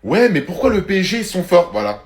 Ouais, mais pourquoi le PSG, ils sont forts? Voilà.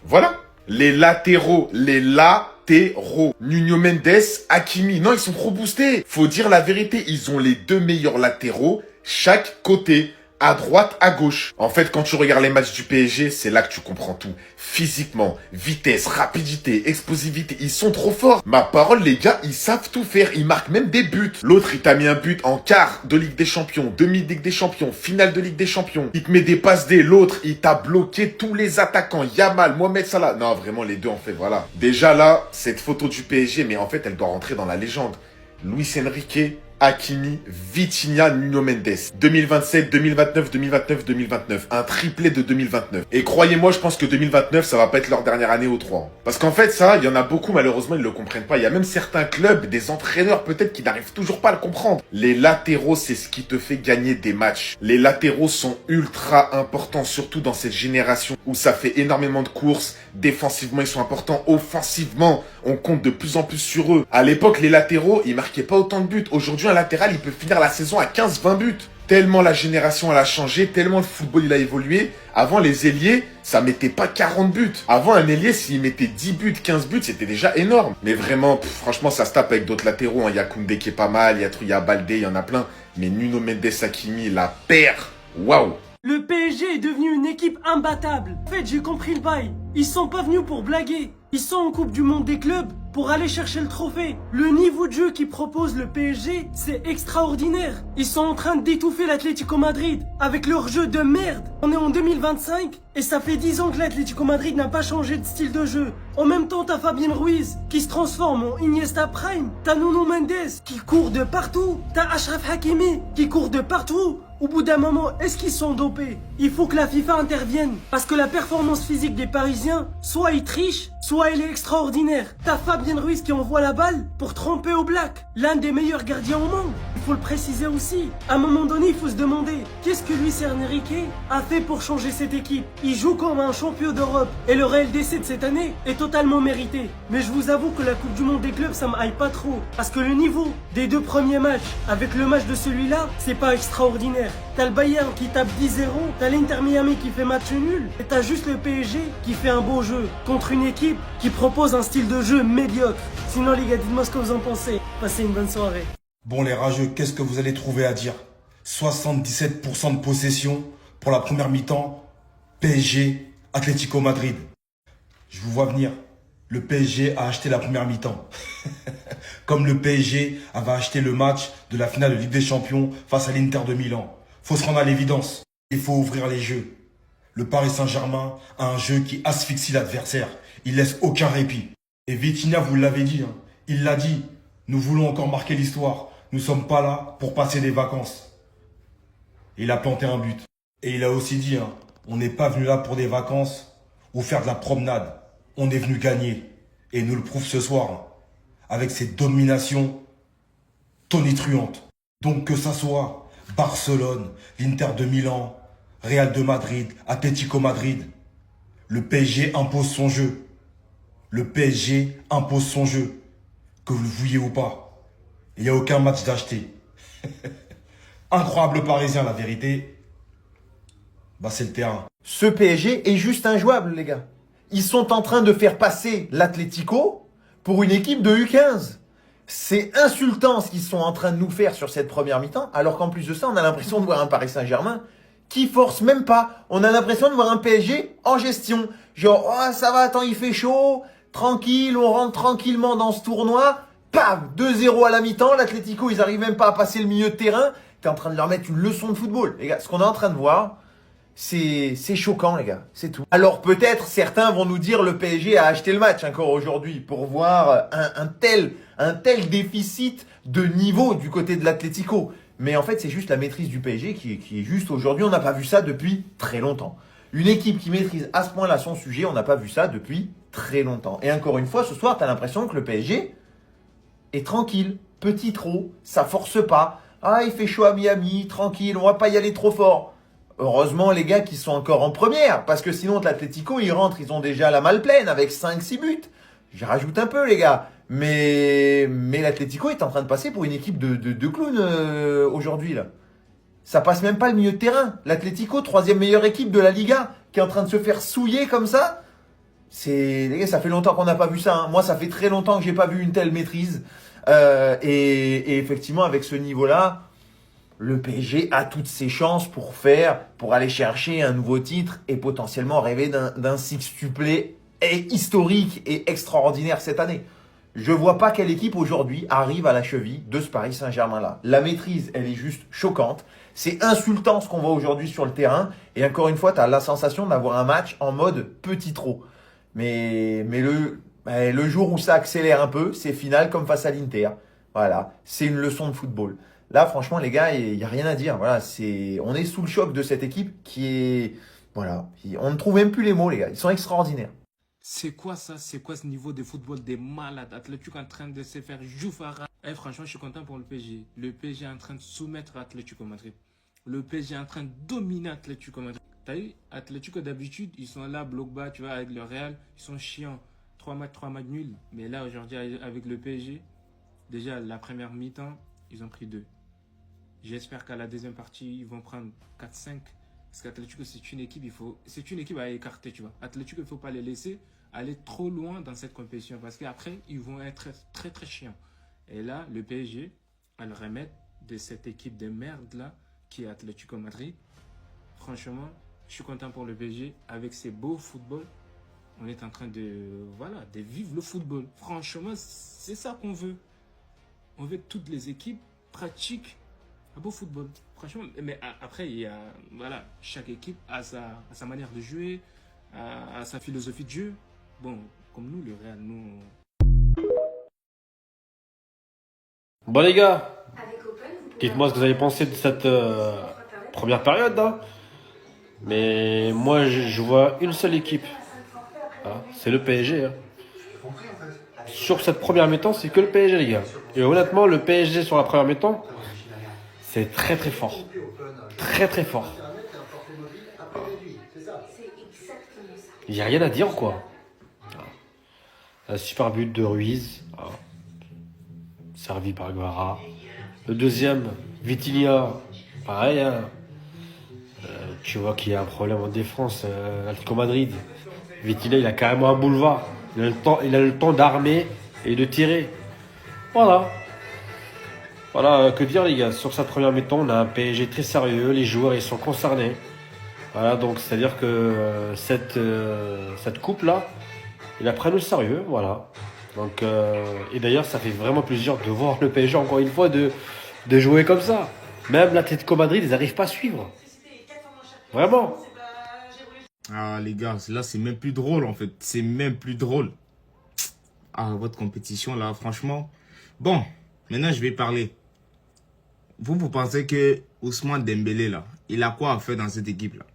Voilà. Les latéraux. Les latéraux. Nuno Mendes, Hakimi. Non, ils sont trop boostés. Faut dire la vérité. Ils ont les deux meilleurs latéraux chaque côté. À droite, à gauche. En fait, quand tu regardes les matchs du PSG, c'est là que tu comprends tout. Physiquement, vitesse, rapidité, explosivité, ils sont trop forts. Ma parole, les gars, ils savent tout faire. Ils marquent même des buts. L'autre, il t'a mis un but en quart de Ligue des Champions, demi-Ligue des Champions, finale de Ligue des Champions. Il te met des passes D. L'autre, il t'a bloqué tous les attaquants. Yamal, Mohamed Salah. Non, vraiment, les deux, en fait, voilà. Déjà là, cette photo du PSG, mais en fait, elle doit rentrer dans la légende. Luis Enrique, Hakimi, Vitinha, Nuno Mendes. 2027, 2029, 2029, 2029. Un triplé de 2029. Et croyez-moi, je pense que 2029, ça va pas être leur dernière année aux trois. Parce qu'en fait, ça, il y en a beaucoup, malheureusement, ils le comprennent pas. Il y a même certains clubs, des entraîneurs peut-être qui n'arrivent toujours pas à le comprendre. Les latéraux, c'est ce qui te fait gagner des matchs. Les latéraux sont ultra importants, surtout dans cette génération où ça fait énormément de courses. Défensivement, ils sont importants. Offensivement, on compte de plus en plus sur eux. À l'époque, les latéraux, ils marquaient pas autant de buts. Aujourd'hui, un latéral, il peut finir la saison à 15-20 buts. Tellement la génération, elle a changé, tellement le football, il a évolué. Avant, les ailiers, ça mettait pas 40 buts. Avant, un ailier, s'il mettait 10 buts, 15 buts, c'était déjà énorme. Mais vraiment, franchement, ça se tape avec d'autres latéraux. Il y a Koundé qui est pas mal, il y a Baldé, il y en a plein. Mais Nuno Mendes, Hakimi, la paire, waouh. Le PSG est devenu une équipe imbattable. En fait, j'ai compris le bail. Ils sont pas venus pour blaguer. Ils sont en Coupe du Monde des clubs pour aller chercher le trophée. Le niveau de jeu qu'ils propose le PSG, c'est extraordinaire. Ils sont en train d'étouffer l'Atlético Madrid avec leur jeu de merde. On est en 2025 et ça fait 10 ans que l'Atlético Madrid n'a pas changé de style de jeu. En même temps, t'as Fabien Ruiz qui se transforme en Iniesta Prime. T'as Nuno Mendes qui court de partout. T'as Achraf Hakimi qui court de partout. Au bout d'un moment, est-ce qu'ils sont dopés? Il faut que la FIFA intervienne. Parce que la performance physique des Parisiens, soit ils trichent, soit elle est extraordinaire. T'as Fabien Ruiz qui envoie la balle pour tromper au Black. L'un des meilleurs gardiens au monde. Il faut le préciser aussi. À un moment donné, il faut se demander, qu'est-ce que Luis Enrique a fait pour changer cette équipe? Il joue comme un champion d'Europe. Et le RLDC de cette année est totalement mérité. Mais je vous avoue que la Coupe du Monde des clubs, ça me hype pas trop. Parce que le niveau des deux premiers matchs avec le match de celui-là, c'est pas extraordinaire. T'as le Bayern qui tape 10-0, t'as l'Inter Miami qui fait match nul, et t'as juste le PSG qui fait un beau jeu contre une équipe qui propose un style de jeu médiocre. Sinon les gars, dites-moi ce que vous en pensez. Passez une bonne soirée. Bon les rageux, qu'est-ce que vous allez trouver à dire? 77% de possession pour la première mi-temps, PSG, Atlético Madrid. Je vous vois venir. Le PSG a acheté la première mi-temps. Comme le PSG avait acheté le match de la finale de Ligue des Champions face à l'Inter de Milan. Faut se rendre à l'évidence. Il faut ouvrir les jeux. Le Paris Saint-Germain a un jeu qui asphyxie l'adversaire. Il laisse aucun répit. Et Vitinha, vous l'avez dit, hein, il l'a dit. Nous voulons encore marquer l'histoire. Nous sommes pas là pour passer des vacances. Il a planté un but. Et il a aussi dit, hein, on n'est pas venu là pour des vacances ou faire de la promenade. On est venu gagner. Et il nous le prouve ce soir. Hein, avec cette domination tonitruante. Donc que ça soit Barcelone, l'Inter de Milan, Real de Madrid, Atlético Madrid, le PSG impose son jeu. Le PSG impose son jeu. Que vous le vouliez ou pas. Il n'y a aucun match d'acheter. Incroyable Parisien, la vérité. Bah c'est le terrain. Ce PSG est juste injouable, les gars. Ils sont en train de faire passer l'Atlético pour une équipe de U15. C'est insultant ce qu'ils sont en train de nous faire sur cette première mi-temps, alors qu'en plus de ça, on a l'impression de voir un Paris Saint-Germain qui force même pas. On a l'impression de voir un PSG en gestion. Genre, oh, ça va, attends, il fait chaud, tranquille, on rentre tranquillement dans ce tournoi. Pam, 2-0 à la mi-temps, l'Atlético, ils arrivent même pas à passer le milieu de terrain. T'es en train de leur mettre une leçon de football. Les gars, ce qu'on est en train de voir, c'est choquant, les gars. C'est tout. Alors peut-être certains vont nous dire le PSG a acheté le match encore aujourd'hui pour voir un tel déficit de niveau du côté de l'Atlético. Mais en fait, c'est juste la maîtrise du PSG qui est juste aujourd'hui. On n'a pas vu ça depuis très longtemps. Une équipe qui maîtrise à ce point-là son sujet, on n'a pas vu ça depuis très longtemps. Et encore une fois, ce soir, tu as l'impression que le PSG est tranquille, petit trop, ça force pas. Ah, il fait chaud à Miami, tranquille, on va pas y aller trop fort. Heureusement, les gars qui sont encore en première, parce que sinon, l'Atlético, ils rentrent, ils ont déjà la malle pleine avec 5-6 buts. J'y rajoute un peu, les gars. Mais l'Atlético est en train de passer pour une équipe de clowns aujourd'hui, là. Ça passe même pas le milieu de terrain. L'Atlético, troisième meilleure équipe de la Liga, qui est en train de se faire souiller comme ça. Les gars, ça fait longtemps qu'on n'a pas vu ça. Hein. Moi, ça fait très longtemps que j'ai pas vu une telle maîtrise. Et effectivement, avec ce niveau-là, le PSG a toutes ses chances pour aller chercher un nouveau titre et potentiellement rêver d'un sextuplé historique et extraordinaire cette année. Je vois pas quelle équipe aujourd'hui arrive à la cheville de ce Paris Saint-Germain-là. La maîtrise, elle est juste choquante. C'est insultant ce qu'on voit aujourd'hui sur le terrain. Et encore une fois, tu as la sensation d'avoir un match en mode petit trop. Mais le jour où ça accélère un peu, c'est final comme face à l'Inter. Voilà, c'est une leçon de football. Là, franchement, les gars, il n'y a rien à dire. Voilà, on est sous le choc de cette équipe qui est... Voilà, on ne trouve même plus les mots, les gars. Ils sont extraordinaires. C'est quoi ça? C'est quoi ce niveau de football des malades? Atlético en train de se faire joufara. Franchement, je suis content pour le PSG. Le PSG est en train de soumettre Atlético Madrid. Le PSG est en train de dominer Atlético Madrid. T'as vu, Atlético d'habitude, ils sont là, bloc bas, tu vois, avec le Real. Ils sont chiants. 3 matchs nuls. Mais là, aujourd'hui, avec le PSG, déjà, la première mi-temps, ils ont pris 2. J'espère qu'à la deuxième partie, ils vont prendre 4-5. Parce qu'Atlético, c'est une équipe à écarter, tu vois. Atlético, il ne faut pas les laisser aller trop loin dans cette compétition. Parce qu'après, ils vont être très, très chiants. Et là, le PSG va le remettre de cette équipe de merde-là, qui est Atlético Madrid. Franchement, je suis content pour le PSG. Avec ces beaux footballs, on est en train de vivre le football. Franchement, c'est ça qu'on veut. On veut que toutes les équipes pratiquent un beau football. Franchement, mais après, chaque équipe a sa manière de jouer, a sa philosophie de jeu. Bon, comme nous, le Real, nous... Bon les gars, dites-moi ce que vous avez pensé de cette première période. Hein. Mais moi, je vois une seule équipe. Hein, c'est le PSG. Hein. Sur cette première mi-temps, c'est que le PSG, les gars. Et honnêtement, le PSG sur la première mi-temps, c'est très très fort. Très très fort. Il n'y a rien à dire, quoi. Un super but de Ruiz. Servi par Guevara. Le deuxième, Vitinha. Pareil, hein. Tu vois qu'il y a un problème en défense. L'Atlético Madrid. Vitinha, il a carrément un boulevard. Il a le temps d'armer et de tirer. Voilà. Voilà, que dire les gars, sur cette première mi-temps, on a un PSG très sérieux, les joueurs ils sont concernés. Voilà, donc c'est-à-dire que cette coupe-là, ils la prennent au sérieux, voilà. Donc, et d'ailleurs, ça fait vraiment plaisir de voir le PSG encore une fois de jouer comme ça. Même l'Atlético Madrid, ils n'arrivent pas à suivre. Vraiment. Ah les gars, là c'est même plus drôle en fait. C'est même plus drôle. Ah, votre compétition là, franchement. Bon, maintenant je vais parler. Vous pensez que Ousmane Dembélé là, il a quoi à faire dans cette équipe là?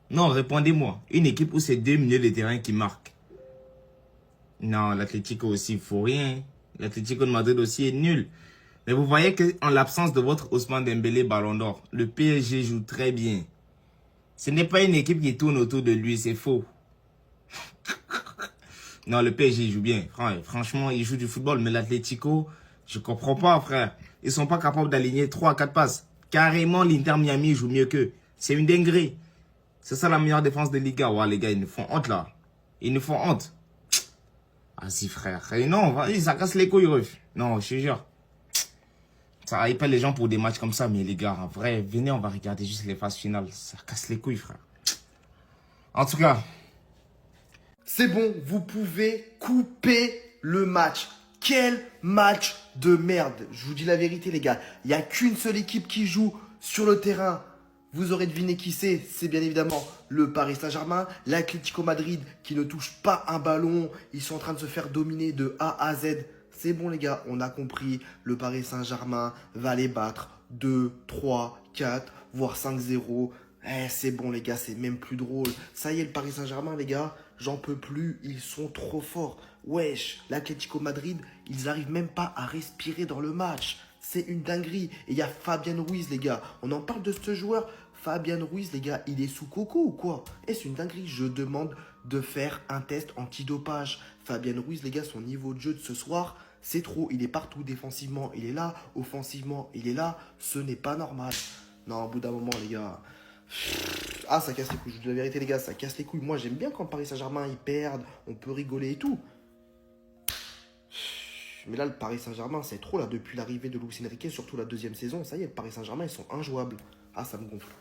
Non, répondez-moi. Une équipe où c'est 2 milieux de terrain qui marquent. Non, l'Atlético aussi, il faut rien. L'Atlético de Madrid aussi est nul. Mais vous voyez qu'en l'absence de votre Ousmane Dembélé Ballon d'Or, le PSG joue très bien. Ce n'est pas une équipe qui tourne autour de lui, c'est faux. Non, le PSG joue bien. Franchement, il joue du football. Mais l'Atlético, je comprends pas, frère. Ils sont pas capables d'aligner 3 à 4 passes. Carrément, l'Inter Miami joue mieux qu'eux. C'est une dinguerie. C'est ça la meilleure défense de Liga. Ouais, les gars, ils nous font honte, là. Ils nous font honte. Ah si, frère. Et non, ça casse les couilles, ref. Non, je te jure. Ça hype les gens pour des matchs comme ça. Mais les gars, en vrai, venez, on va regarder juste les phases finales. Ça casse les couilles, frère. En tout cas... C'est bon, vous pouvez couper le match. Quel match de merde. Je vous dis la vérité, les gars. Il n'y a qu'une seule équipe qui joue sur le terrain. Vous aurez deviné qui c'est. C'est bien évidemment le Paris Saint-Germain. L'Atlético Madrid qui ne touche pas un ballon. Ils sont en train de se faire dominer de A à Z. C'est bon, les gars. On a compris. Le Paris Saint-Germain va les battre 2, 3, 4, voire 5-0. C'est bon, les gars. C'est même plus drôle. Ça y est, le Paris Saint-Germain, les gars. J'en peux plus, ils sont trop forts. Wesh, l'Atlético Madrid, ils arrivent même pas à respirer dans le match. C'est une dinguerie. Et il y a Fabien Ruiz, les gars. On en parle de ce joueur. Fabien Ruiz, les gars, il est sous coco ou quoi? C'est une dinguerie. Je demande de faire un test antidopage. Fabien Ruiz, les gars, son niveau de jeu de ce soir, c'est trop. Il est partout défensivement, il est là. Offensivement, il est là. Ce n'est pas normal. Non, au bout d'un moment, les gars. Ah, ça casse les couilles. Je vous dis la vérité, les gars, ça casse les couilles. Moi, j'aime bien quand Paris Saint-Germain, ils perdent. On peut rigoler et tout. Mais là, le Paris Saint-Germain, c'est trop, là. Depuis l'arrivée de Luis Enrique, surtout la deuxième saison, ça y est, le Paris Saint-Germain, ils sont injouables. Ah, ça me gonfle.